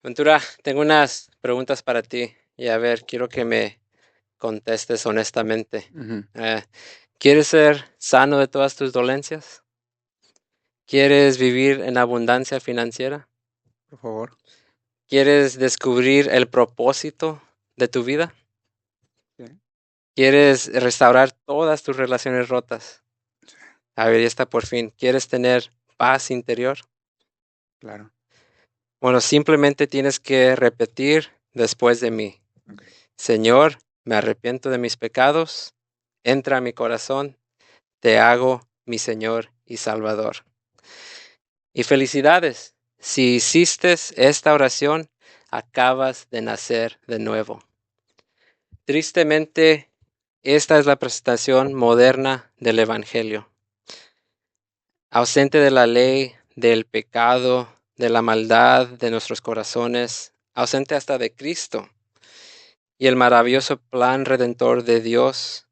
Ventura, tengo unas preguntas para ti y a ver, quiero que me contestes honestamente. Ujú. Eh, ¿Quieres ser sano de todas tus dolencias? ¿Quieres vivir en abundancia financiera? Por favor. ¿Quieres descubrir el propósito de tu vida? Sí, ¿Quieres restaurar todas tus relaciones rotas? A ver, ya está por fin. ¿Quieres tener paz interior? claro. Bueno, simplemente tienes que repetir después de mí. Ok. Señor, me arrepiento de mis pecados. Entra a mi corazón. Te hago mi Señor y Salvador. Y felicidades. Si hiciste esta oración, acabas de nacer de nuevo. Tristemente, esta es la presentación moderna del Evangelio. Ausente de la ley, del pecado, de la maldad de nuestros corazones, ausente hasta de Cristo y el maravilloso plan redentor de Dios,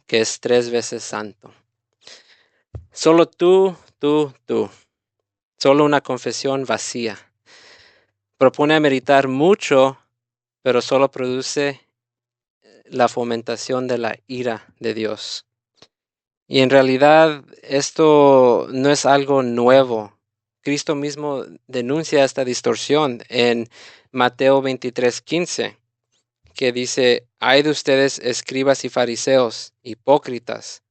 que es 3 veces santo. Solo tú. Solo una confesión vacía. Propone meditar mucho, pero solo produce la fomentación de la ira de Dios. Y en realidad esto no es algo nuevo. Cristo mismo denuncia esta distorsión en Mateo 23:15, que dice: Ay de ustedes, escribas y fariseos, hipócritas,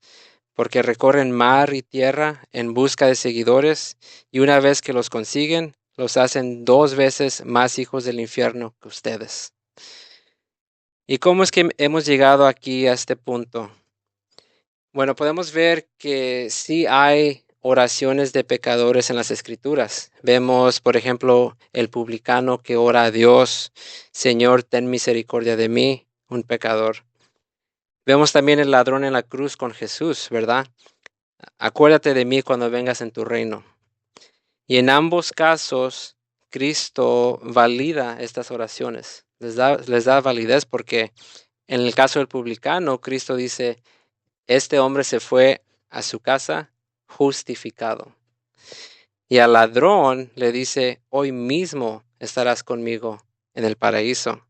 porque recorren mar y tierra en busca de seguidores, y una vez que los consiguen, los hacen 2 veces más hijos del infierno que ustedes. ¿Y cómo es que hemos llegado aquí a este punto? Bueno, podemos ver que sí hay oraciones de pecadores en las Escrituras. Vemos, por ejemplo, el publicano que ora a Dios: Señor, ten misericordia de mí, un pecador. Vemos también el ladrón en la cruz con Jesús, ¿verdad? Acuérdate de mí cuando vengas en tu reino. Y en ambos casos, Cristo valida estas oraciones, les da validez, porque en el caso del publicano, Cristo dice: este hombre se fue a su casa justificado. Y al ladrón le dice: hoy mismo estarás conmigo en el paraíso.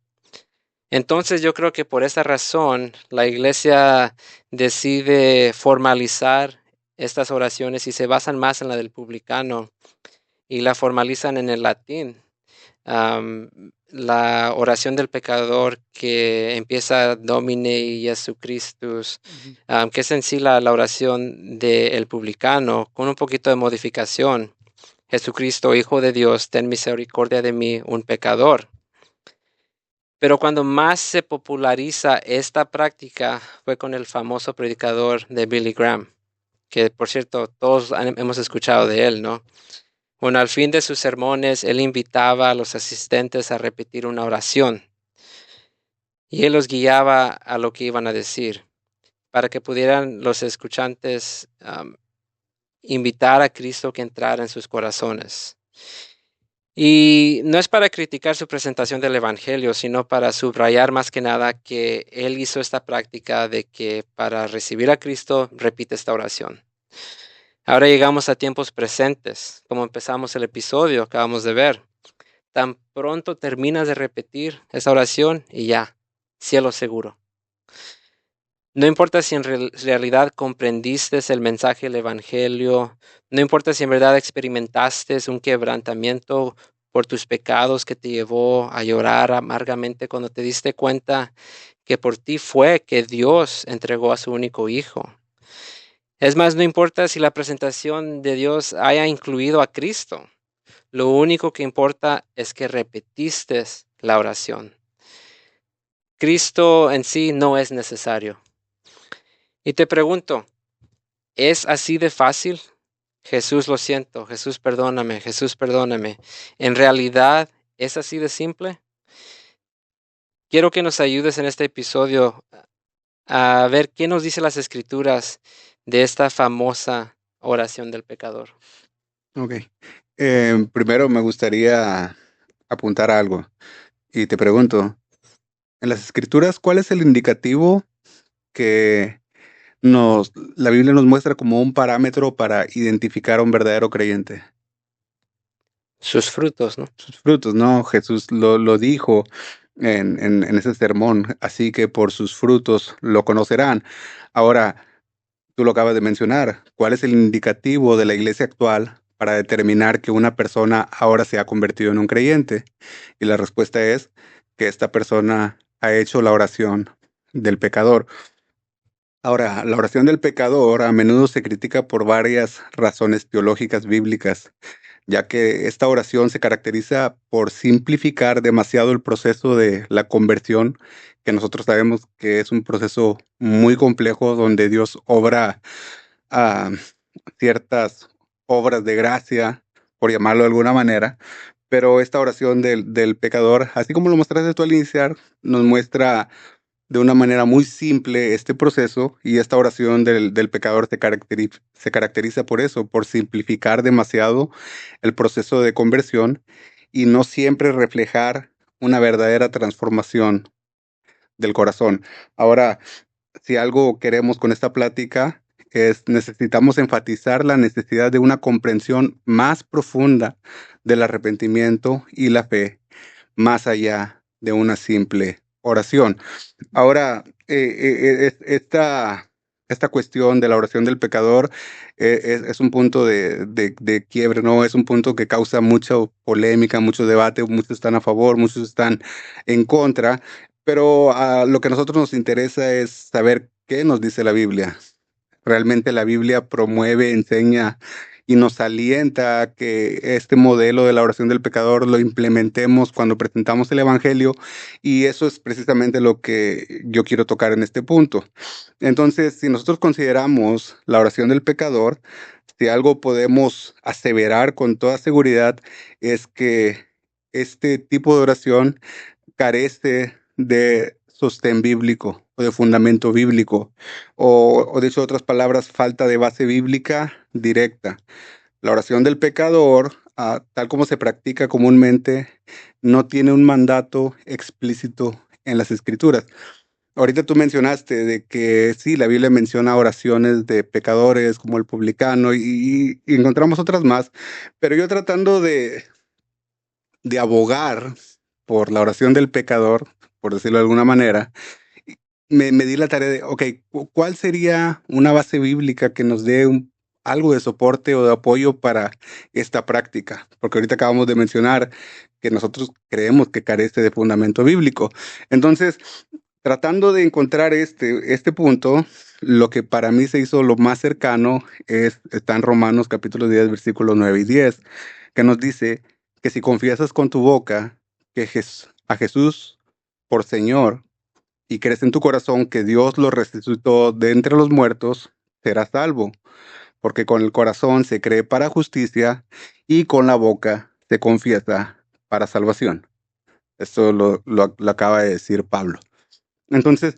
Entonces yo creo que por esa razón la iglesia decide formalizar estas oraciones y se basan más en la del publicano y la formalizan en el latín. Am, la oración del pecador que empieza Domine Jesucristus, Ujú. que es en sí la oración del publicano, con un poquito de modificación: Jesucristo, Hijo de Dios, ten misericordia de mí, un pecador. Pero cuando más se populariza esta práctica fue con el famoso predicador de Billy Graham, que por cierto todos hemos escuchado de él, ¿no? Bueno, al fin de sus sermones, él invitaba a los asistentes a repetir una oración y él los guiaba a lo que iban a decir, para que pudieran los escuchantes invitar a Cristo que entrara en sus corazones. Y no es para criticar su presentación del Evangelio, sino para subrayar más que nada que él hizo esta práctica de que para recibir a Cristo repite esta oración. Ahora llegamos a tiempos presentes, como empezamos el episodio, acabamos de ver. Tan pronto terminas de repetir esa oración y ya, cielo seguro. No importa si en realidad comprendiste el mensaje del Evangelio, no importa si en verdad experimentaste un quebrantamiento por tus pecados que te llevó a llorar amargamente cuando te diste cuenta que por ti fue que Dios entregó a su único hijo. Es más, no importa si la presentación de Dios haya incluido a Cristo. Lo único que importa es que repetiste la oración. Cristo en sí no es necesario. Y te pregunto, ¿es así de fácil? Jesús, lo siento, Jesús, perdóname, Jesús, perdóname. ¿En realidad es así de simple? Quiero que nos ayudes en este episodio a ver qué nos dice las Escrituras de esta famosa oración del pecador. Ok. Primero me gustaría apuntar algo y te pregunto, en las escrituras, ¿cuál es el indicativo que la Biblia nos muestra como un parámetro para identificar a un verdadero creyente? sus frutos, ¿no? sus frutos, ¿no? Jesús lo dijo en ese sermón, así que por sus frutos lo conocerán. Ahora, tú lo acabas de mencionar, ¿cuál es el indicativo de la iglesia actual para determinar que una persona ahora se ha convertido en un creyente? Y la respuesta es que esta persona ha hecho la oración del pecador. Ahora, la oración del pecador a menudo se critica por varias razones teológicas bíblicas, ya que esta oración se caracteriza por simplificar demasiado el proceso de la conversión, que nosotros sabemos que es un proceso muy complejo donde Dios obra a ciertas obras de gracia, por llamarlo de alguna manera, pero esta oración del pecador, así como lo mostraste tú al iniciar, nos muestra de una manera muy simple este proceso, y esta oración del pecador se caracteriza por eso, por simplificar demasiado el proceso de conversión y no siempre reflejar una verdadera transformación del corazón. Ahora, si algo queremos con esta plática es necesitamos enfatizar la necesidad de una comprensión más profunda del arrepentimiento y la fe, más allá de una simple oración. Ahora, esta cuestión de la oración del pecador es un punto de quiebre, ¿no? Es un punto que causa mucha polémica, mucho debate, muchos están a favor, muchos están en contra, pero lo que a nosotros nos interesa es saber qué nos dice la Biblia. Realmente la Biblia promueve, enseña y nos alienta a que este modelo de la oración del pecador lo implementemos cuando presentamos el Evangelio, y eso es precisamente lo que yo quiero tocar en este punto. Entonces, si nosotros consideramos la oración del pecador, si algo podemos aseverar con toda seguridad es que este tipo de oración carece de sostén bíblico o de fundamento bíblico, o dicho otras palabras, falta de base bíblica directa. La oración del pecador, tal como se practica comúnmente, no tiene un mandato explícito en las escrituras. Ahorita tú mencionaste de que sí, la Biblia menciona oraciones de pecadores como el publicano, y encontramos otras más, pero yo tratando de abogar por la oración del pecador, por decirlo de alguna manera, me di la tarea de, ok, ¿cuál sería una base bíblica que nos dé algo de soporte o de apoyo para esta práctica? Porque ahorita acabamos de mencionar que nosotros creemos que carece de fundamento bíblico. Entonces, tratando de encontrar este punto, lo que para mí se hizo lo más cercano está en Romanos capítulo 10, versículos 9 y 10, que nos dice que si confiesas con tu boca que a Jesús por Señor y crees en tu corazón que Dios lo resucitó de entre los muertos, serás salvo, porque con el corazón se cree para justicia y con la boca se confiesa para salvación. Esto lo acaba de decir Pablo. Entonces,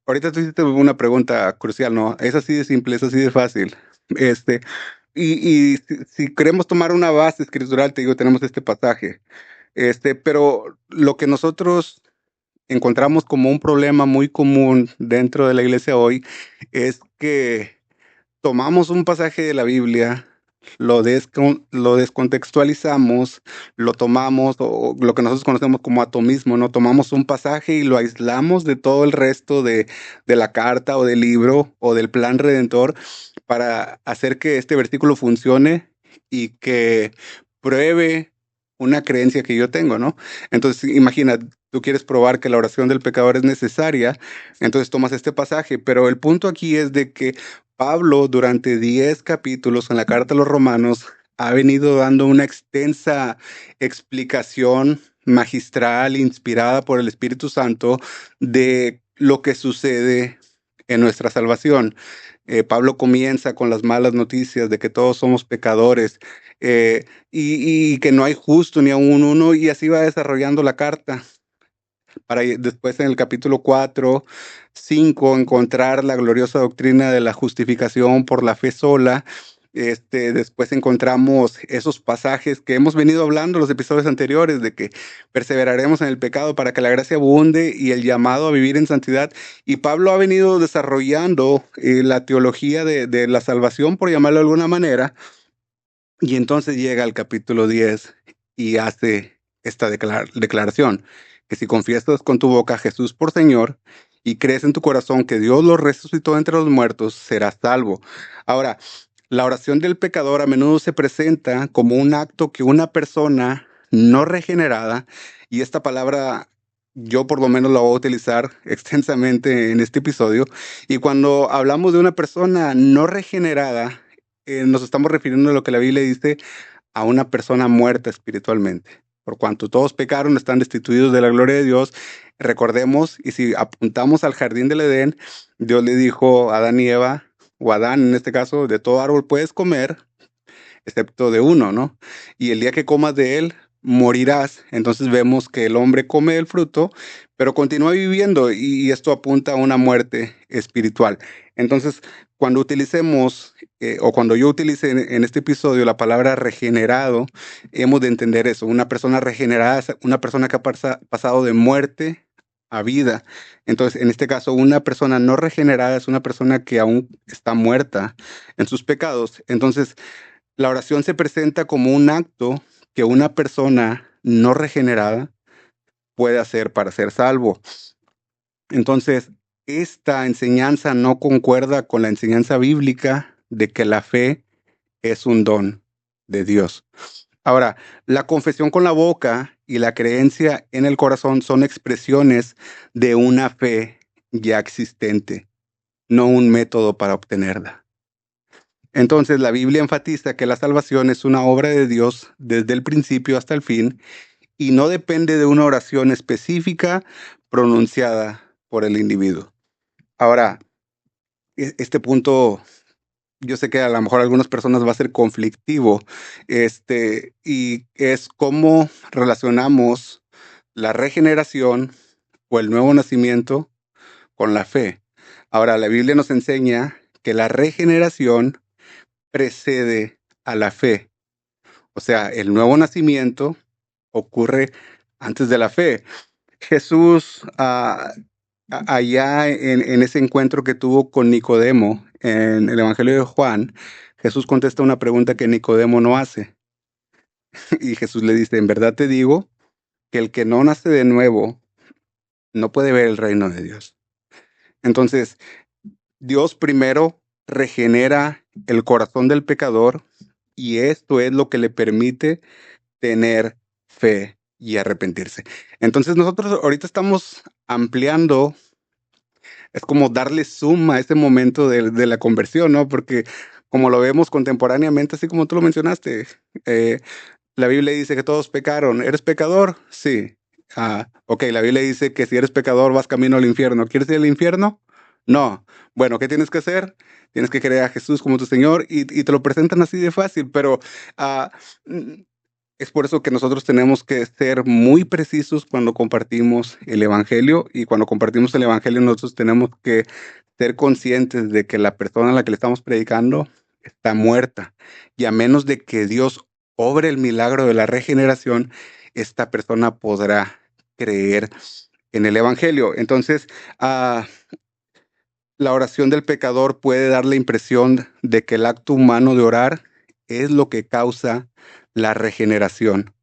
ahorita tú hiciste una pregunta crucial, ¿no? Es así de simple, es así de fácil. Este, y si queremos tomar una base escritural, te digo, tenemos este pasaje. Pero lo que nosotros encontramos como un problema muy común dentro de la iglesia hoy es que tomamos un pasaje de la Biblia, lo descontextualizamos, lo tomamos, o lo que nosotros conocemos como atomismo, ¿no? Tomamos un pasaje y lo aislamos de todo el resto de la carta o del libro o del plan redentor para hacer que este versículo funcione y que pruebe una creencia que yo tengo, ¿no? Entonces, imagina, tú quieres probar que la oración del pecador es necesaria, entonces tomas este pasaje, pero el punto aquí es de que Pablo, durante 10 capítulos en la carta a los Romanos, ha venido dando una extensa explicación magistral, inspirada por el Espíritu Santo, de lo que sucede en nuestra salvación. Pablo comienza con las malas noticias de que todos somos pecadores, y que no hay justo ni aun uno, y así va desarrollando la carta para después en el capítulo 4, 5 encontrar la gloriosa doctrina de la justificación por la fe sola. Después encontramos esos pasajes que hemos venido hablando en los episodios anteriores, de que perseveraremos en el pecado para que la gracia abunde, y el llamado a vivir en santidad. Y Pablo ha venido desarrollando la teología de la salvación, por llamarlo de alguna manera, y entonces llega al capítulo 10 y hace esta declaración, que si confiesas con tu boca a Jesús por Señor y crees en tu corazón que Dios lo resucitó entre los muertos, serás salvo. Ahora, la oración del pecador a menudo se presenta como un acto que una persona no regenerada, y esta palabra yo por lo menos la voy a utilizar extensamente en este episodio, y cuando hablamos de una persona no regenerada, nos estamos refiriendo a lo que la Biblia dice, a una persona muerta espiritualmente. Por cuanto todos pecaron, están destituidos de la gloria de Dios. Recordemos, y si apuntamos al jardín del Edén, Dios le dijo a Adán y Eva, o Adán en este caso, de todo árbol puedes comer, excepto de uno, ¿no? Y el día que comas de él, morirás. Entonces vemos que el hombre come el fruto, pero continúa viviendo y esto apunta a una muerte espiritual. Entonces, cuando utilicemos o cuando yo utilice en este episodio la palabra regenerado, hemos de entender eso. Una persona regenerada es una persona que ha pasado de muerte a vida. Entonces, en este caso, una persona no regenerada es una persona que aún está muerta en sus pecados. Entonces, la oración se presenta como un acto que una persona no regenerada puede hacer para ser salvo. Entonces, esta enseñanza no concuerda con la enseñanza bíblica de que la fe es un don de Dios. Ahora, la confesión con la boca y la creencia en el corazón son expresiones de una fe ya existente, no un método para obtenerla. Entonces, la Biblia enfatiza que la salvación es una obra de Dios desde el principio hasta el fin y no depende de una oración específica pronunciada por el individuo. Ahora, este punto, yo sé que a lo mejor a algunas personas va a ser conflictivo, y es cómo relacionamos la regeneración o el nuevo nacimiento con la fe. Ahora, la Biblia nos enseña que la regeneración precede a la fe. O sea, el nuevo nacimiento ocurre antes de la fe. Jesús, allá en ese encuentro que tuvo con Nicodemo en el Evangelio de Juan, Jesús contesta una pregunta que Nicodemo no hace. Y Jesús le dice, en verdad te digo que el que no nace de nuevo no puede ver el reino de Dios. Entonces, Dios primero regenera el corazón del pecador y esto es lo que le permite tener fe y arrepentirse. Entonces nosotros ahorita estamos ampliando, es como darle zoom a ese momento de la conversión, ¿no? Porque como lo vemos contemporáneamente, así como tú lo mencionaste, eh, la Biblia dice que todos pecaron. ¿Eres pecador? Sí. Ok, la Biblia dice que si eres pecador vas camino al infierno. ¿Quieres ir al infierno? No. Bueno, ¿qué tienes que hacer? Tienes que creer a Jesús como tu Señor y te lo presentan así de fácil, pero ah, mm, es por eso que nosotros tenemos que ser muy precisos cuando compartimos el Evangelio y cuando compartimos el Evangelio nosotros tenemos que ser conscientes de que la persona a la que le estamos predicando está muerta y a menos de que Dios obre el milagro de la regeneración, esta persona podrá creer en el Evangelio. Entonces, la oración del pecador puede dar la impresión de que el acto humano de orar es lo que causa la regeneración,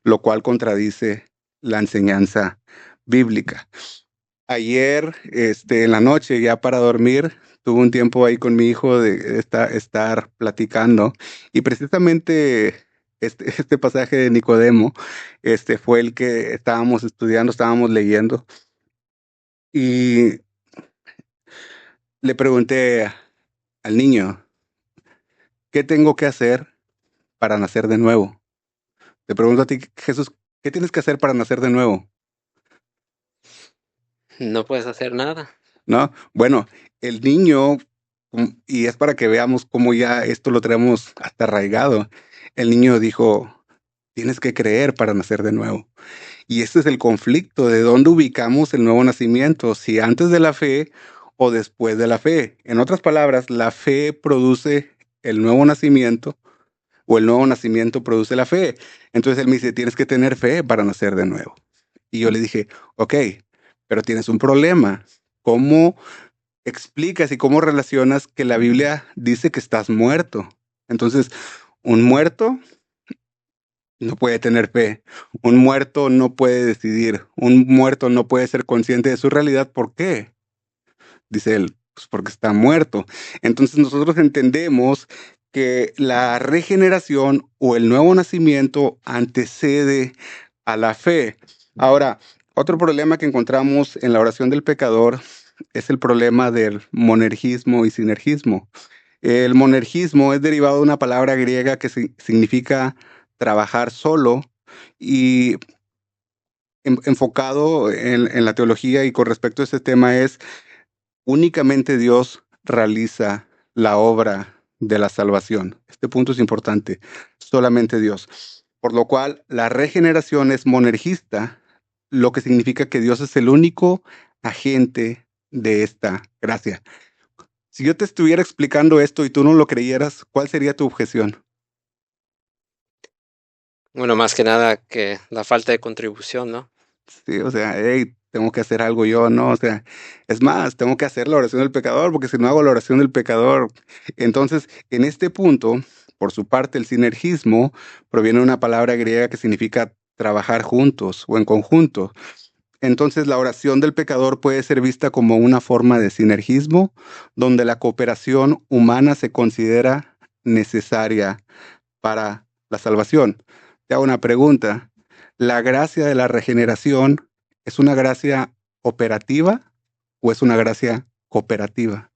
lo cual contradice la enseñanza bíblica. Ayer, en la noche, ya para dormir, tuve un tiempo ahí con mi hijo de estar platicando y precisamente este pasaje de Nicodemo, fue el que estábamos estudiando, estábamos leyendo y le pregunté al niño, ¿qué tengo que hacer para nacer de nuevo? Te pregunto a ti, Jesús, ¿qué tienes que hacer para nacer de nuevo? No puedes hacer nada. ¿No? Bueno, el niño, y es para que veamos cómo ya esto lo tenemos hasta arraigado, el niño dijo, tienes que creer para nacer de nuevo. Y este es el conflicto de dónde ubicamos el nuevo nacimiento, si antes de la fe o después de la fe. En otras palabras, la fe produce el nuevo nacimiento o el nuevo nacimiento produce la fe. Entonces él me dice, tienes que tener fe para nacer de nuevo. Y yo le dije, ok, pero tienes un problema. ¿Cómo explicas y cómo relacionas que la Biblia dice que estás muerto? Entonces, un muerto no puede tener fe. Un muerto no puede decidir. Un muerto no puede ser consciente de su realidad. ¿Por qué? Dice él, pues porque está muerto. Entonces nosotros entendemos que la regeneración o el nuevo nacimiento antecede a la fe. Ahora, otro problema que encontramos en la oración del pecador es el problema del monergismo y sinergismo. El monergismo es derivado de una palabra griega que significa trabajar solo y enfocado en la teología y con respecto a este tema es únicamente Dios realiza la obra de la salvación. Este punto es importante. Solamente Dios. Por lo cual, la regeneración es monergista, lo que significa que Dios es el único agente de esta gracia. Si yo te estuviera explicando esto y tú no lo creyeras, ¿cuál sería tu objeción? Bueno, más que nada que la falta de contribución, ¿no? Sí, o sea, hey, tengo que hacer algo yo, ¿no? O sea, es más, tengo que hacer la oración del pecador, porque si no hago la oración del pecador. Entonces, en este punto, por su parte, el sinergismo proviene de una palabra griega que significa trabajar juntos o en conjunto. Entonces, la oración del pecador puede ser vista como una forma de sinergismo, donde la cooperación humana se considera necesaria para la salvación. Te hago una pregunta. ¿La gracia de la regeneración es una gracia operativa o es una gracia cooperativa?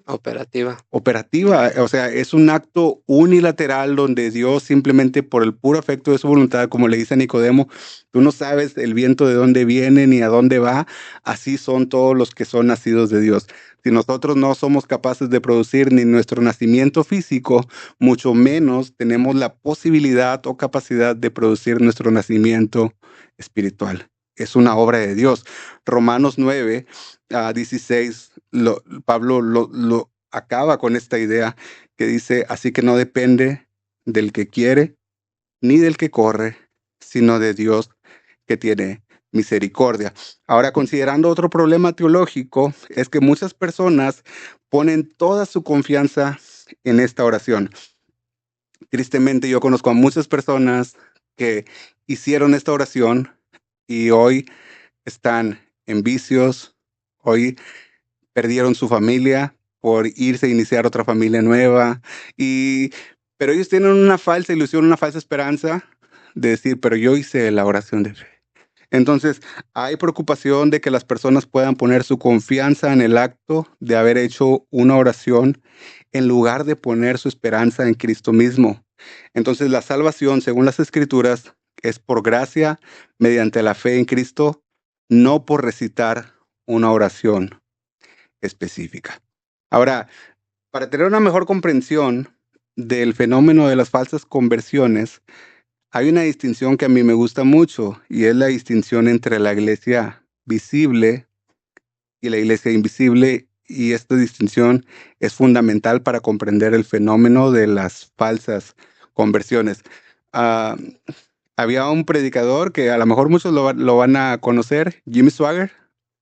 Operativa. Operativa, o sea, es un acto unilateral donde Dios simplemente por el puro afecto de su voluntad, como le dice a Nicodemo, tú no sabes el viento de dónde viene ni a dónde va, así son todos los que son nacidos de Dios. Si nosotros no somos capaces de producir ni nuestro nacimiento físico, mucho menos tenemos la posibilidad o capacidad de producir nuestro nacimiento espiritual. Es una obra de Dios. Romanos 9 a 16, Pablo lo acaba con esta idea que dice, así que no depende del que quiere ni del que corre, sino de Dios que tiene misericordia. Ahora, considerando otro problema teológico, es que muchas personas ponen toda su confianza en esta oración. Tristemente, yo conozco a muchas personas que hicieron esta oración y hoy están en vicios, hoy perdieron su familia por irse a iniciar otra familia nueva, y, pero ellos tienen una falsa ilusión, una falsa esperanza de decir, pero yo hice la oración de fe. Entonces, hay preocupación de que las personas puedan poner su confianza en el acto de haber hecho una oración en lugar de poner su esperanza en Cristo mismo. Entonces, la salvación, según las Escrituras, es por gracia mediante la fe en Cristo, no por recitar una oración específica. Ahora, para tener una mejor comprensión del fenómeno de las falsas conversiones, hay una distinción que a mí me gusta mucho y es la distinción entre la iglesia visible y la iglesia invisible, y esta distinción es fundamental para comprender el fenómeno de las falsas conversiones. Ah, había un predicador que a lo mejor muchos lo van a conocer, Jimmy Swagger,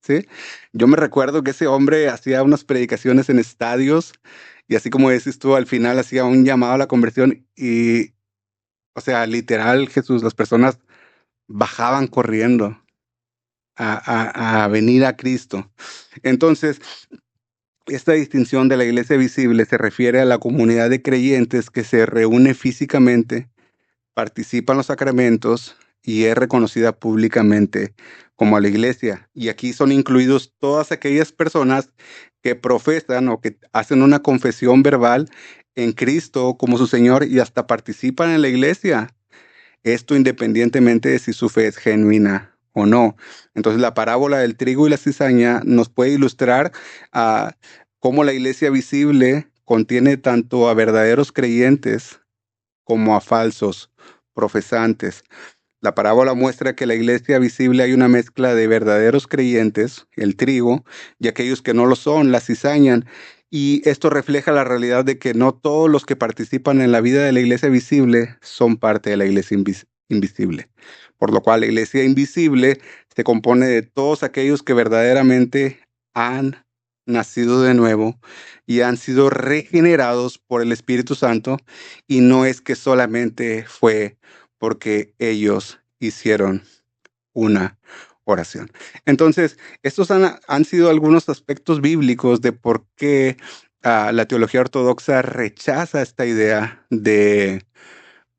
¿sí? Yo me recuerdo que ese hombre hacía unas predicaciones en estadios y así como decís tú, al final hacía un llamado a la conversión y, o sea, literal, Jesús, las personas bajaban corriendo a venir a Cristo. Entonces, esta distinción de la iglesia visible se refiere a la comunidad de creyentes que se reúne físicamente, participa en los sacramentos y es reconocida públicamente como la iglesia. Y aquí son incluidos todas aquellas personas que profesan o que hacen una confesión verbal en Cristo como su Señor y hasta participan en la iglesia. Esto independientemente de si su fe es genuina o no. Entonces la parábola del trigo y la cizaña nos puede ilustrar a cómo la iglesia visible contiene tanto a verdaderos creyentes como a falsos profesantes. La parábola muestra que en la iglesia visible hay una mezcla de verdaderos creyentes, el trigo, y aquellos que no lo son, la cizaña. Y esto refleja la realidad de que no todos los que participan en la vida de la iglesia visible son parte de la iglesia invisible. Por lo cual la iglesia invisible se compone de todos aquellos que verdaderamente han nacido de nuevo y han sido regenerados por el Espíritu Santo, y no es que solamente fue porque ellos hicieron una oración. Entonces, estos han sido algunos aspectos bíblicos de por qué la teología ortodoxa rechaza esta idea de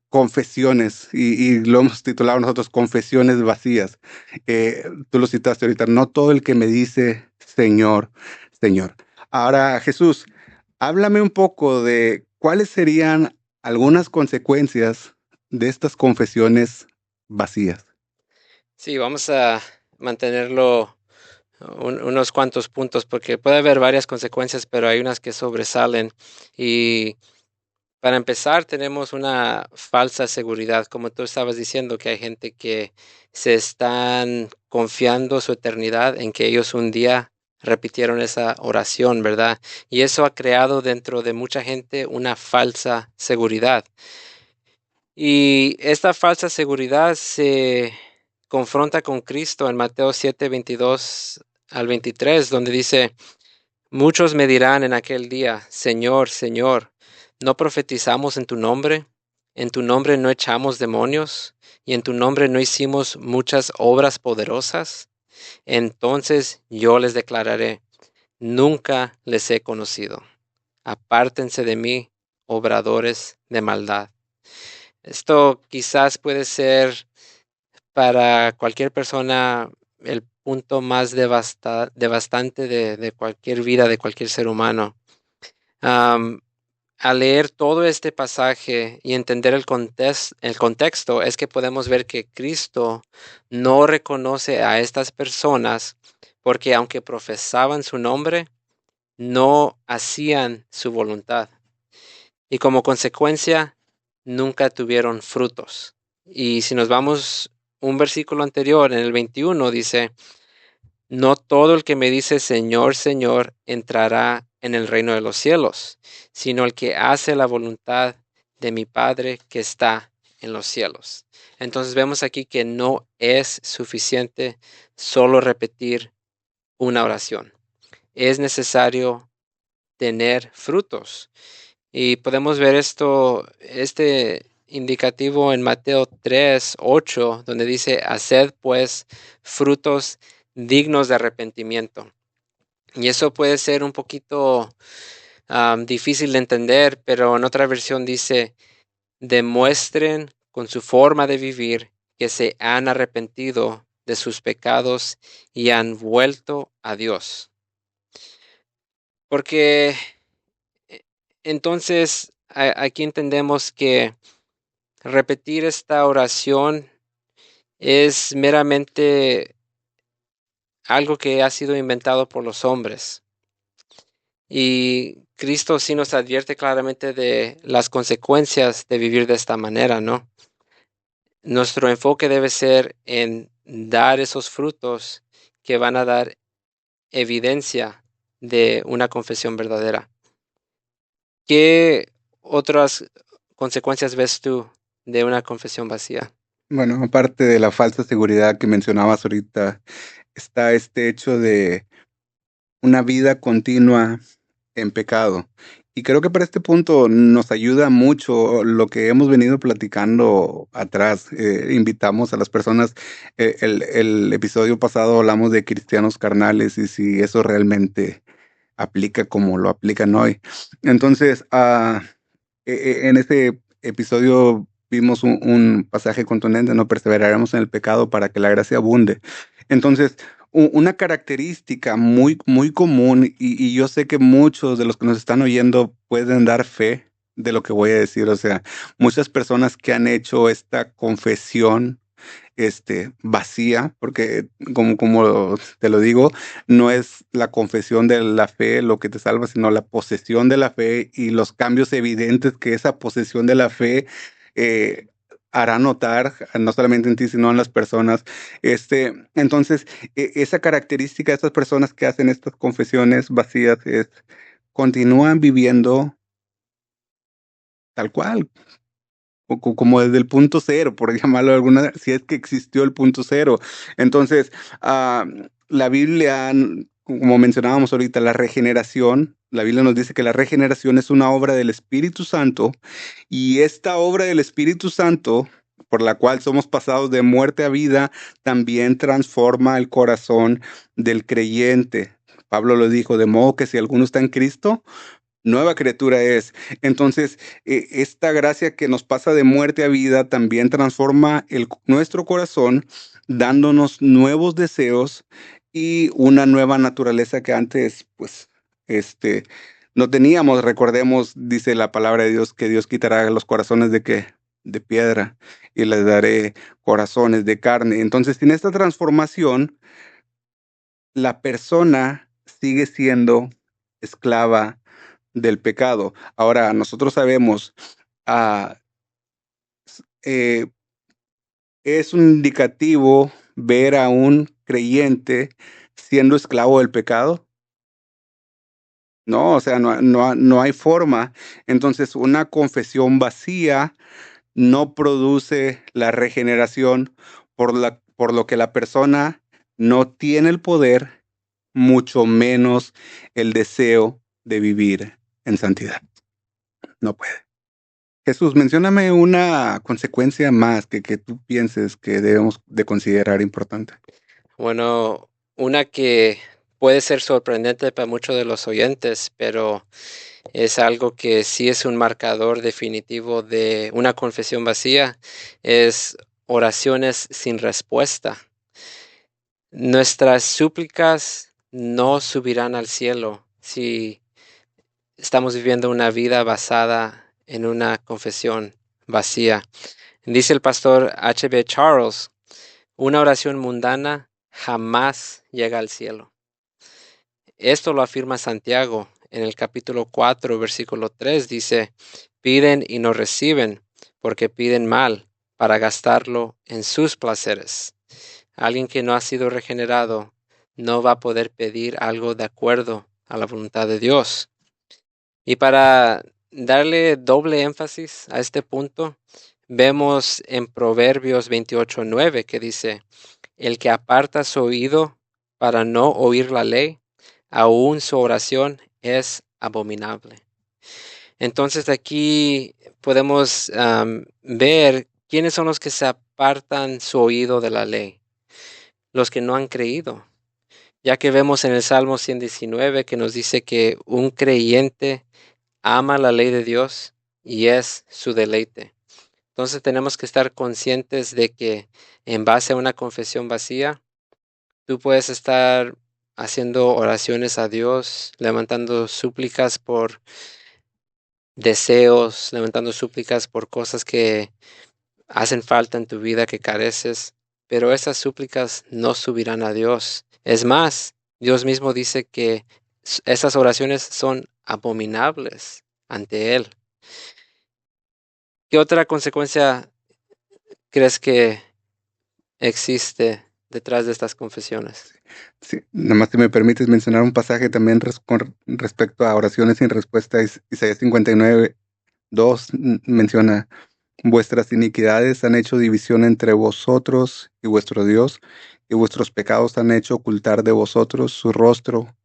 confesiones, y lo hemos titulado nosotros confesiones vacías. Tú lo citaste ahorita, no todo el que me dice Señor, Señor. Ahora, Jesús, háblame un poco de cuáles serían algunas consecuencias de estas confesiones vacías. Sí, vamos a mantenerlo unos cuantos puntos porque puede haber varias consecuencias, pero hay unas que sobresalen. Y para empezar, tenemos una falsa seguridad, como tú estabas diciendo, que hay gente que se están confiando su eternidad en que ellos un día repitieron esa oración, ¿verdad? Y eso ha creado dentro de mucha gente una falsa seguridad. Y esta falsa seguridad se confronta con Cristo en Mateo 7:22 al 23, donde dice: muchos me dirán en aquel día, Señor, Señor, ¿no profetizamos en tu nombre? ¿En tu nombre no echamos demonios? ¿Y en tu nombre no hicimos muchas obras poderosas? Entonces yo les declararé, nunca les he conocido. Apártense de mí, obradores de maldad. Esto quizás puede ser para cualquier persona el punto más devastante de cualquier vida, de cualquier ser humano. Am, Al leer todo este pasaje y entender el contexto, es que podemos ver que Cristo no reconoce a estas personas porque aunque profesaban su nombre, no hacían su voluntad. Y como consecuencia, nunca tuvieron frutos. Y si nos vamos un versículo anterior, en el 21, dice: no todo el que me dice Señor, Señor, entrará en el reino de los cielos, sino el que hace la voluntad de mi Padre que está en los cielos. Entonces vemos aquí que no es suficiente solo repetir una oración. Es necesario tener frutos. Y podemos ver este indicativo en Mateo 3:8, donde dice: haced pues frutos dignos de arrepentimiento. Y eso puede ser un poquito difícil de entender, pero en otra versión dice: demuestren con su forma de vivir que se han arrepentido de sus pecados y han vuelto a Dios. Porque eh, entonces aquí entendemos que repetir esta oración es meramente algo que ha sido inventado por los hombres. Y Cristo sí nos advierte claramente de las consecuencias de vivir de esta manera, ¿no? Nuestro enfoque debe ser en dar esos frutos que van a dar evidencia de una confesión verdadera. ¿Qué otras consecuencias ves tú de una confesión vacía? Bueno, aparte de la falsa seguridad que mencionabas ahorita, está este hecho de una vida continua en pecado. Y creo que para este punto nos ayuda mucho lo que hemos venido platicando atrás. Invitamos a las personas, el episodio pasado hablamos de cristianos carnales y si eso realmente aplica como lo aplican hoy. Entonces, en este episodio vimos un pasaje contundente: no perseveraremos en el pecado para que la gracia abunde. Entonces, una característica muy, muy común, y yo sé que muchos de los que nos están oyendo pueden dar fe de lo que voy a decir. O sea, muchas personas que han hecho esta confesión vacía, porque como te lo digo, no es la confesión de la fe lo que te salva, sino la posesión de la fe y los cambios evidentes que esa posesión de la fe eh, hará notar, no solamente en ti, sino en las personas. Entonces, esa característica de estas personas que hacen estas confesiones vacías es continúan viviendo tal cual, como desde el punto cero, por llamarlo de alguna, si es que existió el punto cero. Entonces, ah, la Biblia, como mencionábamos ahorita, la Biblia nos dice que la regeneración es una obra del Espíritu Santo, y esta obra del Espíritu Santo por la cual somos pasados de muerte a vida, también transforma el corazón del creyente. Pablo lo dijo, de modo que si alguno está en Cristo, nueva criatura es. Entonces, esta gracia que nos pasa de muerte a vida también transforma nuestro corazón, dándonos nuevos deseos y una nueva naturaleza que antes, pues, no teníamos. Recordemos, dice la palabra de Dios, que Dios quitará los corazones de piedra y les daré corazones de carne. Entonces, en esta transformación, la persona sigue siendo esclava del pecado. Ahora, nosotros sabemos, ah, eh, es un indicativo ver a un creyente siendo esclavo del pecado. No, o sea, no hay forma. Entonces, una confesión vacía no produce la regeneración, por lo que la persona no tiene el poder, mucho menos el deseo de vivir en santidad. No puede. Jesús, mencióname una consecuencia más que tú pienses que debemos de considerar importante. Bueno, una que puede ser sorprendente para muchos de los oyentes, pero es algo que sí es un marcador definitivo de una confesión vacía, es oraciones sin respuesta. Nuestras súplicas no subirán al cielo si estamos viviendo una vida basada en una confesión vacía. Dice el pastor H.B. Charles, una oración mundana jamás llega al cielo. Esto lo afirma Santiago en el capítulo 4, versículo 3, dice, piden y no reciben, porque piden mal para gastarlo en sus placeres. Alguien que no ha sido regenerado no va a poder pedir algo de acuerdo a la voluntad de Dios. Y para darle doble énfasis a este punto, vemos en Proverbios 28:9 que dice, el que aparta su oído para no oír la ley, aún su oración es abominable. Entonces aquí podemos ver quiénes son los que se apartan su oído de la ley, los que no han creído, ya que vemos en el Salmo 119 que nos dice que un creyente ama la ley de Dios y es su deleite. Entonces tenemos que estar conscientes de que en base a una confesión vacía, tú puedes estar haciendo oraciones a Dios, levantando súplicas por deseos, levantando súplicas por cosas que hacen falta en tu vida que careces, pero esas súplicas no subirán a Dios. Es más, Dios mismo dice que esas oraciones son abominables ante Él. ¿Qué otra consecuencia crees que existe detrás de estas confesiones? Sí, nada más si me permites mencionar un pasaje también con respecto a oraciones sin respuesta. Isaías 59:2 menciona, vuestras iniquidades han hecho división entre vosotros y vuestro Dios, y vuestros pecados han hecho ocultar de vosotros su rostro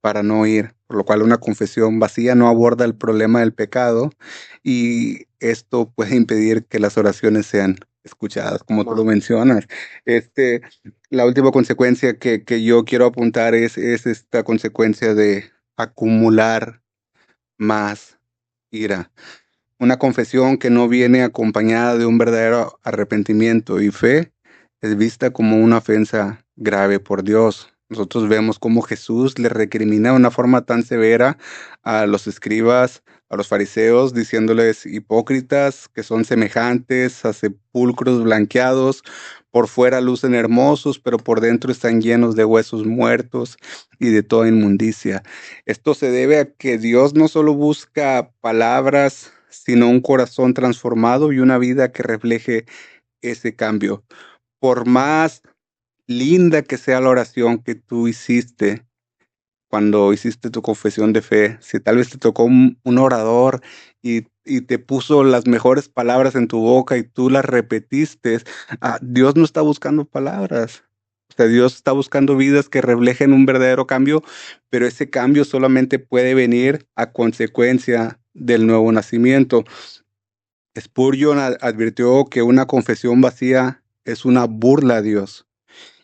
para no oír, por lo cual una confesión vacía no aborda el problema del pecado, y esto puede impedir que las oraciones sean escuchadas, como tú lo Wow. mencionas. Este, la última consecuencia que yo quiero apuntar es esta consecuencia de acumular más ira. Una confesión que no viene acompañada de un verdadero arrepentimiento y fe es vista como una ofensa grave por Dios. Nosotros vemos cómo Jesús le recrimina de una forma tan severa a los escribas, a los fariseos, diciéndoles hipócritas que son semejantes a sepulcros blanqueados, por fuera lucen hermosos, pero por dentro están llenos de huesos muertos y de toda inmundicia. Esto se debe a que Dios no solo busca palabras, sino un corazón transformado y una vida que refleje ese cambio. Por más linda que sea la oración que tú hiciste cuando hiciste tu confesión de fe, si tal vez te tocó un orador y te puso las mejores palabras en tu boca y tú las repetiste, Dios no está buscando palabras. O sea, Dios está buscando vidas que reflejen un verdadero cambio, pero ese cambio solamente puede venir a consecuencia del nuevo nacimiento. Spurgeon advirtió que una confesión vacía es una burla a Dios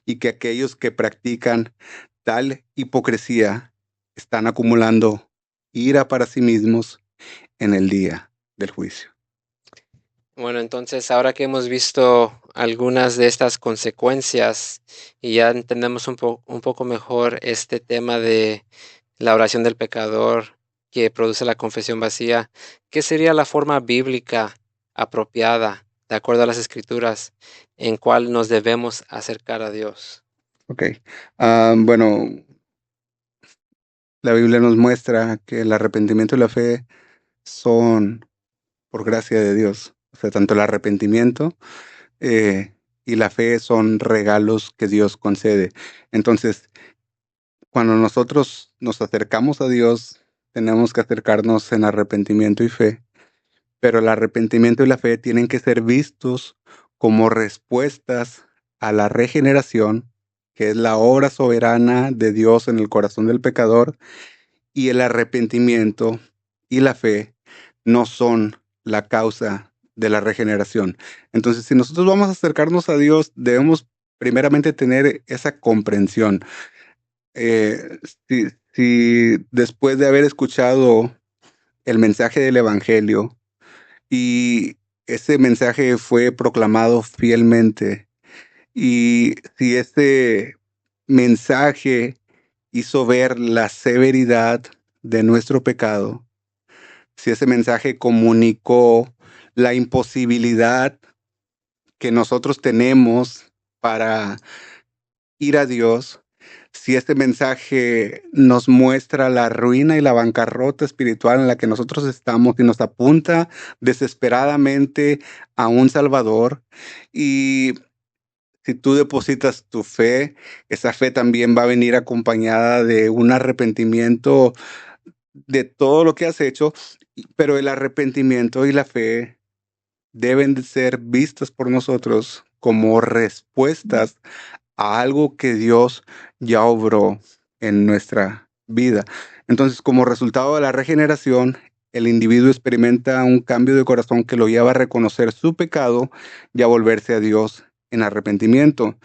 y que aquellos que practican tal hipocresía están acumulando ira para sí mismos en el día del juicio. Bueno, entonces ahora que hemos visto algunas de estas consecuencias y ya entendemos un poco mejor este tema de la oración del pecador que produce la confesión vacía, ¿qué sería la forma bíblica apropiada, de acuerdo a las escrituras, en cuál nos debemos acercar a Dios? Ok. Bueno, la Biblia nos muestra que el arrepentimiento y la fe son por gracia de Dios. O sea, tanto el arrepentimiento eh, y la fe son regalos que Dios concede. Entonces, cuando nosotros nos acercamos a Dios, tenemos que acercarnos en arrepentimiento y fe, pero el arrepentimiento y la fe tienen que ser vistos como respuestas a la regeneración, que es la obra soberana de Dios en el corazón del pecador, y el arrepentimiento y la fe no son la causa de la regeneración. Entonces, si nosotros vamos a acercarnos a Dios, debemos primeramente tener esa comprensión. Eh, si después de haber escuchado el mensaje del Evangelio y ese mensaje fue proclamado fielmente, y si ese mensaje hizo ver la severidad de nuestro pecado, si ese mensaje comunicó la imposibilidad que nosotros tenemos para ir a Dios, si este mensaje nos muestra la ruina y la bancarrota espiritual en la que nosotros estamos y nos apunta desesperadamente a un Salvador, y si tú depositas tu fe, esa fe también va a venir acompañada de un arrepentimiento de todo lo que has hecho, pero el arrepentimiento y la fe deben de ser vistas por nosotros como respuestas a algo que Dios ya obró en nuestra vida. Entonces, como resultado de la regeneración, el individuo experimenta un cambio de corazón que lo lleva a reconocer su pecado y a volverse a Dios en arrepentimiento.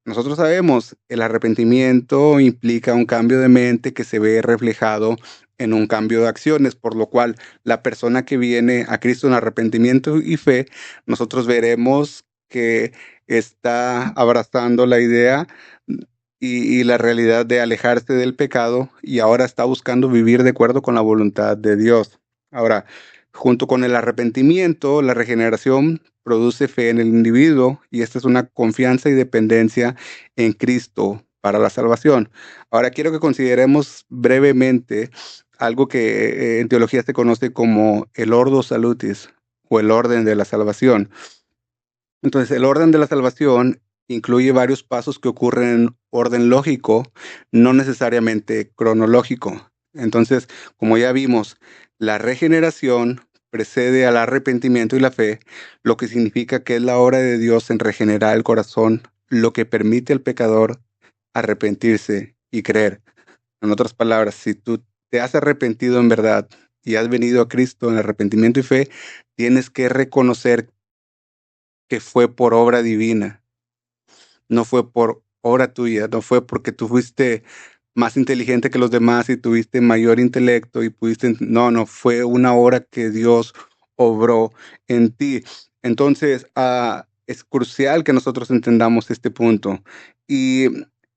Nosotros sabemos, el arrepentimiento implica un cambio de mente que se ve reflejado en un cambio de acciones, por lo cual la persona que viene a Cristo en arrepentimiento y fe, nosotros veremos que está abrazando la idea y la realidad de alejarse del pecado y ahora está buscando vivir de acuerdo con la voluntad de Dios. Ahora, junto con el arrepentimiento, la regeneración produce fe en el individuo y esta es una confianza y dependencia en Cristo para la salvación. Ahora quiero que consideremos brevemente algo que en teología se conoce como el ordo salutis o el orden de la salvación. Entonces, el orden de la salvación incluye varios pasos que ocurren en orden lógico, no necesariamente cronológico. Entonces, como ya vimos, la regeneración precede al arrepentimiento y la fe, lo que significa que es la obra de Dios en regenerar el corazón, lo que permite al pecador arrepentirse y creer. En otras palabras, si tú te has arrepentido en verdad y has venido a Cristo en arrepentimiento y fe, tienes que reconocer que fue por obra divina, no fue por obra tuya, no fue porque tú fuiste más inteligente que los demás y tuviste mayor intelecto y pudiste, no, no, fue una obra que Dios obró en ti. Entonces, es crucial que nosotros entendamos este punto y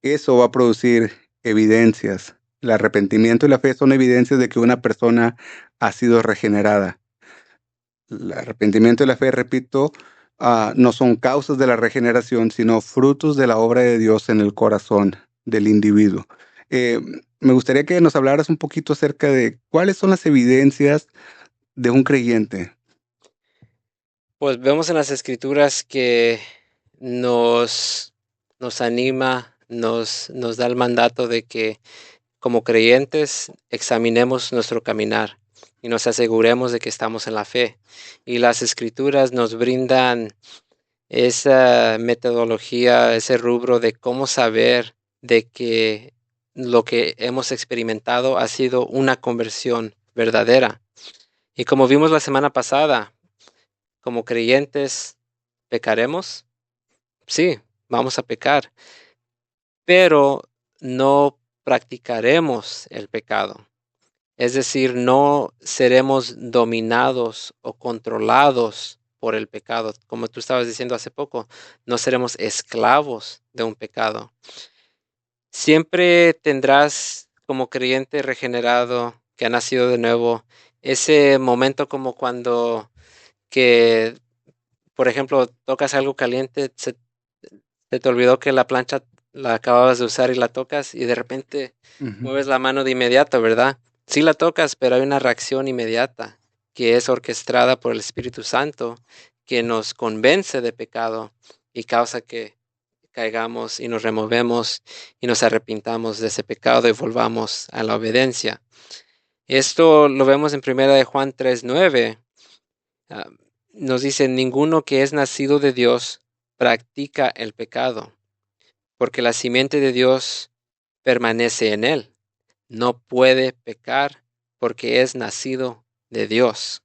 eso va a producir evidencias. El arrepentimiento y la fe son evidencias de que una persona ha sido regenerada. El arrepentimiento y la fe, repito, no son causas de la regeneración, sino frutos de la obra de Dios en el corazón del individuo. Eh, Me gustaría que nos hablaras un poquito acerca de cuáles son las evidencias de un creyente. Pues vemos en las escrituras que nos, nos anima, nos da el mandato de que como creyentes examinemos nuestro caminar y nos aseguremos de que estamos en la fe. Y las escrituras nos brindan esa metodología, ese rubro de cómo saber de que lo que hemos experimentado ha sido una conversión verdadera. Y como vimos la semana pasada, como creyentes, ¿pecaremos? Sí, vamos a pecar, pero no practicaremos el pecado. Es decir, no seremos dominados o controlados por el pecado. Como tú estabas diciendo hace poco, no seremos esclavos de un pecado. Siempre tendrás como creyente regenerado que ha nacido de nuevo ese momento como cuando que, por ejemplo, tocas algo caliente, se te olvidó que la plancha la acababas de usar y la tocas y de repente Ujú. mueves la mano de inmediato, ¿verdad? Sí la tocas, pero hay una reacción inmediata que es orquestada por el Espíritu Santo que nos convence de pecado y causa que caigamos y nos removemos y nos arrepintamos de ese pecado y volvamos a la obediencia. Esto lo vemos en primera de Juan 3:9. ah, Nos dice, ninguno que es nacido de Dios practica el pecado, porque la simiente de Dios permanece en él. No puede pecar porque es nacido de Dios.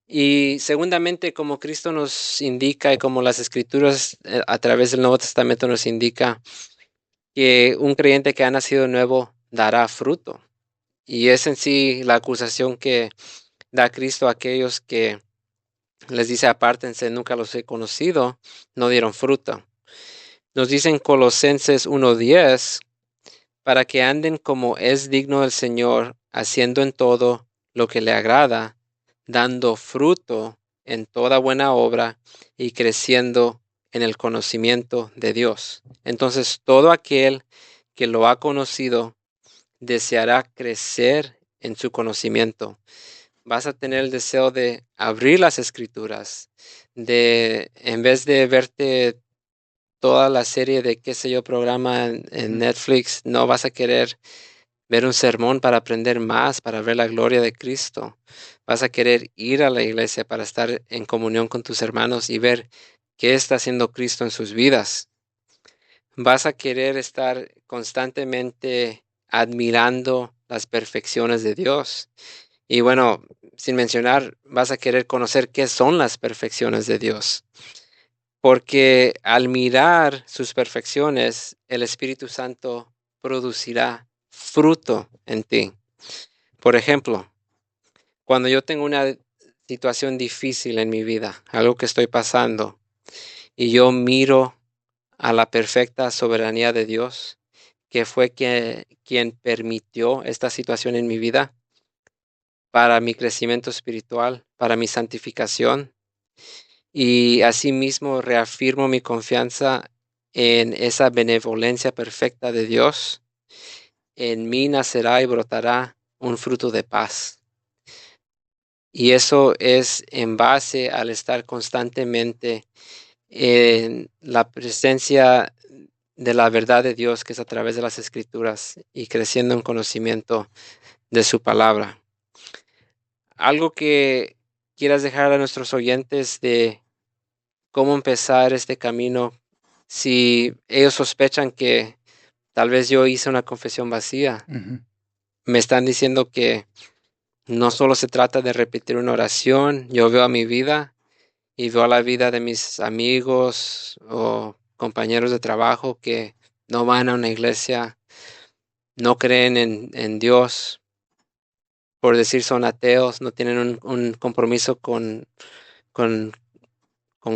Y segundamente, como Cristo nos indica y como las escrituras a través del Nuevo Testamento nos indica, que un creyente que ha nacido nuevo dará fruto. Y es en sí la acusación que da Cristo a aquellos que les dice apártense, nunca los he conocido, no dieron fruto. Nos dice en Colosenses 1:10, para que anden como es digno del Señor, haciendo en todo lo que le agrada, dando fruto en toda buena obra y creciendo en el conocimiento de Dios. Entonces, todo aquel que lo ha conocido deseará crecer en su conocimiento. Vas a tener el deseo de abrir las escrituras, de en vez de verte toda la serie de qué sé yo programa en Ujú. Netflix, no vas a querer ver un sermón para aprender más, para ver la gloria de Cristo. Vas a querer ir a la iglesia para estar en comunión con tus hermanos y ver qué está haciendo Cristo en sus vidas. Vas a querer estar constantemente admirando las perfecciones de Dios. Y bueno, sin mencionar, vas a querer conocer qué son las perfecciones de Dios. Porque al mirar sus perfecciones, el Espíritu Santo producirá fruto en ti. Por ejemplo, cuando yo tengo una situación difícil en mi vida, algo que estoy pasando, y yo miro a la perfecta soberanía de Dios, que fue quien permitió esta situación en mi vida para mi crecimiento espiritual, para mi santificación, y asimismo reafirmo mi confianza en esa benevolencia perfecta de Dios. En mí nacerá y brotará un fruto de paz. Y eso es en base al estar constantemente en la presencia de la verdad de Dios, que es a través de las escrituras, y creciendo en conocimiento de su palabra. Algo que quieras dejar a nuestros oyentes de cómo empezar este camino, si ellos sospechan que tal vez yo hice una confesión vacía, Ujú. me están diciendo que no solo se trata de repetir una oración, yo veo a mi vida y veo a la vida de mis amigos o compañeros de trabajo que no van a una iglesia, no creen en Dios, por decir son ateos, no tienen un compromiso con, con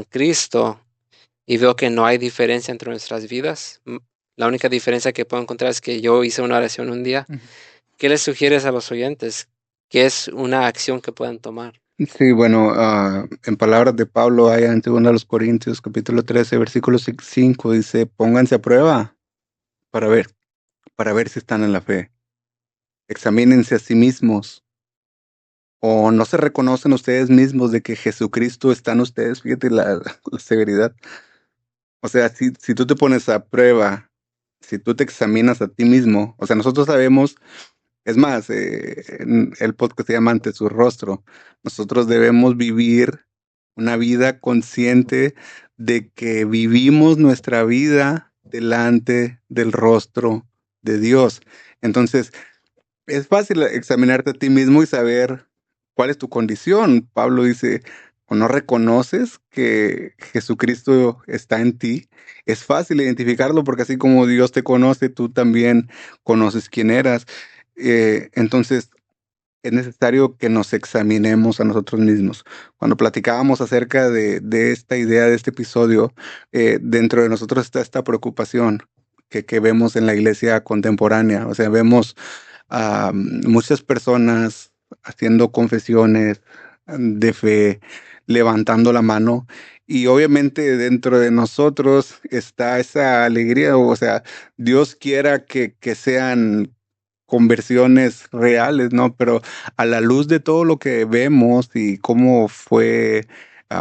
Cristo y veo que no hay diferencia entre nuestras vidas. La única diferencia que puedo encontrar es que yo hice una oración un día. Ujú. ¿Qué les sugieres a los oyentes? ¿Qué es una acción que puedan tomar? Sí, bueno, en palabras de Pablo, hay en 2 Corintios, capítulo 13, versículo 5, dice, pónganse a prueba para ver si están en la fe. Examínense a sí mismos. ¿O no se reconocen ustedes mismos de que Jesucristo está en ustedes? Fíjate la severidad. O sea, si tú te pones a prueba, si tú te examinas a ti mismo, o sea, nosotros sabemos, es más, en el podcast se llama Ante su rostro, nosotros debemos vivir una vida consciente de que vivimos nuestra vida delante del rostro de Dios. Entonces, es fácil examinarte a ti mismo y saber cuál es tu condición. Pablo dice, o no reconoces que Jesucristo está en ti, es fácil identificarlo porque así como Dios te conoce, tú también conoces quién eras. Entonces, es necesario que nos examinemos a nosotros mismos. Cuando platicábamos acerca de esta idea, de este episodio, dentro de nosotros está esta preocupación que vemos en la iglesia contemporánea. O sea, vemos a muchas personas haciendo confesiones de fe, levantando la mano. Y obviamente dentro de nosotros está esa alegría, o sea, Dios quiera que sean conversiones reales, ¿no? Pero a la luz de todo lo que vemos y cómo fue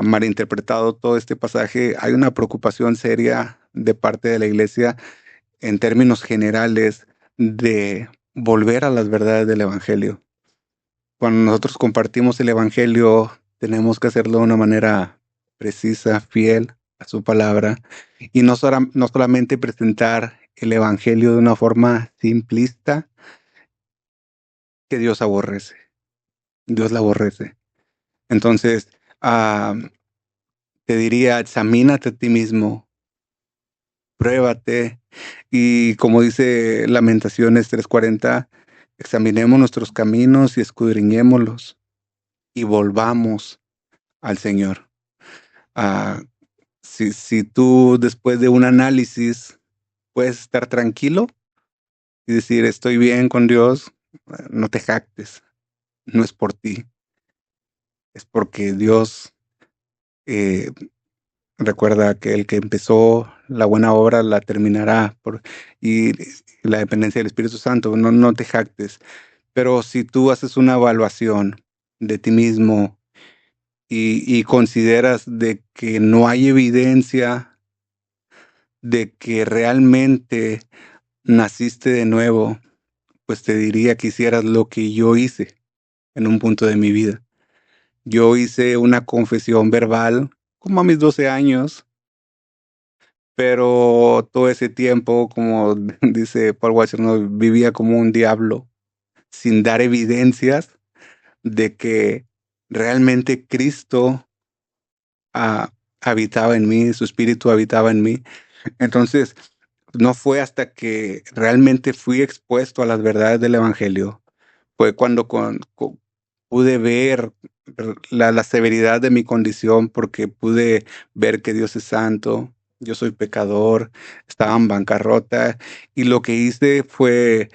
malinterpretado todo este pasaje, hay una preocupación seria de parte de la iglesia en términos generales de volver a las verdades del Evangelio. Cuando nosotros compartimos el Evangelio, tenemos que hacerlo de una manera precisa, fiel a su palabra, y no solamente presentar el Evangelio de una forma simplista que Dios aborrece. Dios la aborrece. Entonces, te diría, examínate a ti mismo, pruébate, y como dice Lamentaciones 3:40, examinemos nuestros caminos y escudriñémoslos y volvamos al Señor. Ah, si tú después de un análisis puedes estar tranquilo y decir, estoy bien con Dios, no te jactes, no es por ti, es porque Dios eh, recuerda que el que empezó la buena obra la terminará y la dependencia del Espíritu Santo, no te jactes. Pero si tú haces una evaluación de ti mismo y consideras de que no hay evidencia de que realmente naciste de nuevo, pues te diría que hicieras lo que yo hice en un punto de mi vida. Yo hice una confesión verbal como a mis 12 años, pero todo ese tiempo, como dice Paul Washer, ¿no? Vivía como un diablo, sin dar evidencias de que realmente Cristo habitaba en mí, su espíritu habitaba en mí. Entonces, no fue hasta que realmente fui expuesto a las verdades del Evangelio, fue cuando pude ver la severidad de mi condición, porque pude ver que Dios es santo, yo soy pecador, estaba en bancarrota, y lo que hice fue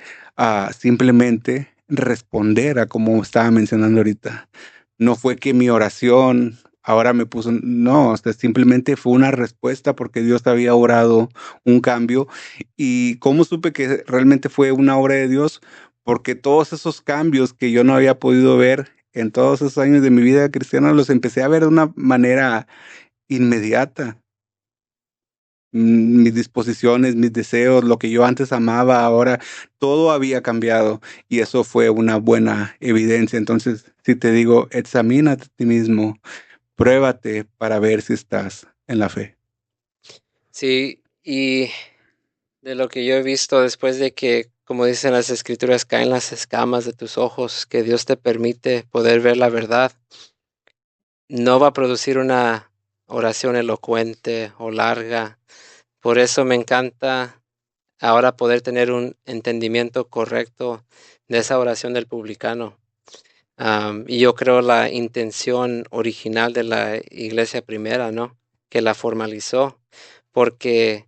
simplemente responder a como estaba mencionando ahorita. No fue que mi oración ahora me puso, no, o sea, simplemente fue una respuesta porque Dios había orado un cambio. ¿Y cómo supe que realmente fue una obra de Dios? Porque todos esos cambios que yo no había podido ver en todos esos años de mi vida cristiana, los empecé a ver de una manera inmediata. Mis disposiciones, mis deseos, lo que yo antes amaba, ahora todo había cambiado, y eso fue una buena evidencia. Entonces, si te digo, examínate a ti mismo, pruébate para ver si estás en la fe. Sí, y de lo que yo he visto después de que, como dicen las escrituras, caen las escamas de tus ojos, que Dios te permite poder ver la verdad, no va a producir una oración elocuente o larga. Por eso me encanta ahora poder tener un entendimiento correcto de esa oración del publicano. Y yo creo la intención original de la iglesia primera, ¿no? Que la formalizó, porque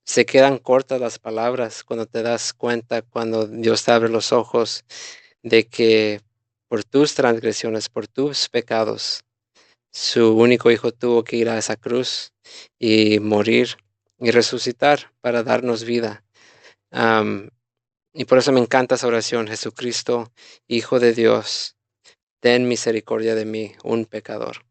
se quedan cortas las palabras cuando te das cuenta, cuando Dios te abre los ojos, de que por tus transgresiones, por tus pecados, su único hijo tuvo que ir a esa cruz y morir y resucitar para darnos vida. Am, y por eso me encanta esa oración: Jesucristo, Hijo de Dios, ten misericordia de mí, un pecador.